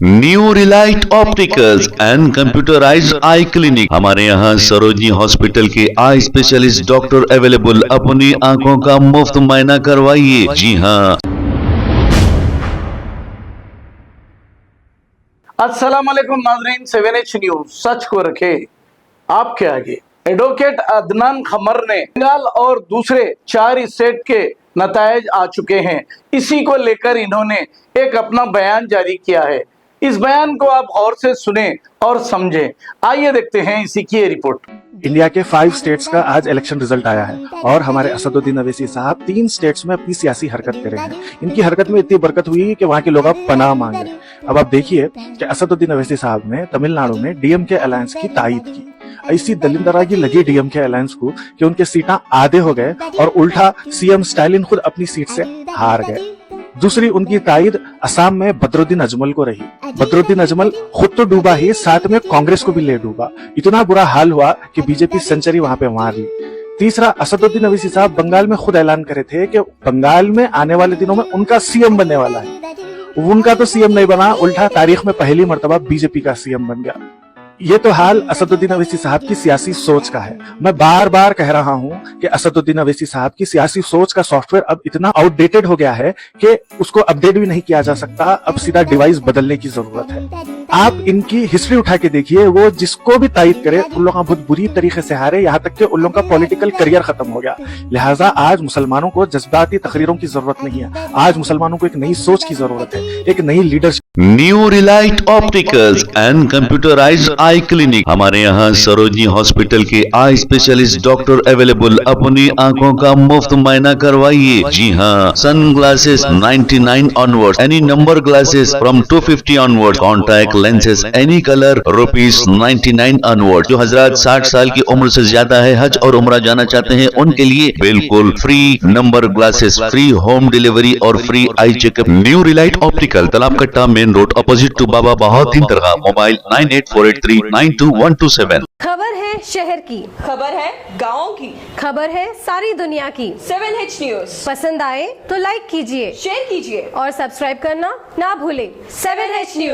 New Relight opticals and computerised I clinic. हमारे यहाँ Sarojini hospital के आई स्पेशलिस्ट डॉक्टर अवेलेबल। अपनी आंखों का मुफ्त मुआयना करवाइए। जी हाँ। अस्सलाम वालेकुम नाज़रीन, 7H न्यूज सच को रखे आपके आगे। एडवोकेट अदनान खमर ने बंगाल और दूसरे 4 स्टेट के नतायज आ चुके हैं। इसी को लेकर इन्होंने एक अपना बयान जारी किया है। इस बयान को आप गौर से सुने और समझें। आइए देखते हैं इसी की ये रिपोर्ट। इंडिया के 5 स्टेट्स का आज इलेक्शन रिजल्ट आया है और हमारे असदुद्दीन अवैसी साहब 3 स्टेट्स में अपनी सियासी हरकत करे हैं। इनकी हरकत में इतनी बरकत हुई कि वहां के लोग अब पनाह मांगे। अब आप देखिए कि असदुद्दीन अवैसी साहब ने तमिलनाडु में डीएमके अलायंस की तायद की। ऐसी दलिंदरागी लगी डीएमके अलायंस को कि उनके सीटा आधे हो गए और उल्टा सीएम स्टालिन खुद अपनी सीट से हार गए। दूसरी उनकी तायद असम में बदरुद्दीन अजमल को रही। बदरुद्दीन अजमल खुद तो डूबा ही, साथ में कांग्रेस को भी ले डूबा। इतना बुरा हाल हुआ कि बीजेपी सेंचुरी वहां पे मार ली। तीसरा, असदुद्दीन अवैसी साहब बंगाल में खुद ऐलान करे थे कि बंगाल में आने वाले दिनों में उनका सीएम बनने वाला है। उनका तो सीएम नहीं बना, उल्टा तारीख में पहली मर्तबा बीजेपी का सीएम बन गया। ये तो हाल असदुद्दीन अवैसी साहब की सियासी सोच का है। मैं बार बार कह रहा हूं कि असदुद्दीन अवैसी साहब की सियासी सोच का सॉफ्टवेयर अब इतना आउटडेटेड हो गया है कि उसको अपडेट भी नहीं किया जा सकता। अब सीधा डिवाइस बदलने की जरूरत है। आप इनकी हिस्ट्री उठा के देखिए, वो जिसको भी तायद करे उन लोगों का बहुत बुरी तरीके से हारे, यहाँ तक कि उन लोगों का पॉलिटिकल करियर खत्म हो गया। लिहाजा आज मुसलमानों को जज्बाती तकरीरों की जरूरत नहीं है। आज मुसलमानों को एक नई सोच की जरूरत है, एक नई leadership. New Relight opticals and computerised I clinic. हमारे यहाँ सरोजनी हॉस्पिटल के आई स्पेशलिस्ट डॉक्टर अवेलेबल। अपनी आंखों का मुफ्त मुआयना करवाइए। जी हाँ। Sun glasses 99 onward, any number glasses from 250 onward, contact lenses any colour ₹99 onward. जो हजरात 60 साल की उम्र से ज्यादा है, हज और उम्रा जाना चाहते हैं, उनके लिए बिल्कुल free number glasses, free home delivery और free eye checkup. New relight optical, Talab Katta, main road, opposite to Baba Bahauddin दरगाह। मोबाइल 9848392127। खबर है शहर की, खबर है गाँव की, खबर है सारी दुनिया की। 7H न्यूज पसंद आए तो लाइक कीजिए, शेयर कीजिए और सब्सक्राइब करना ना भूलें। 7H news.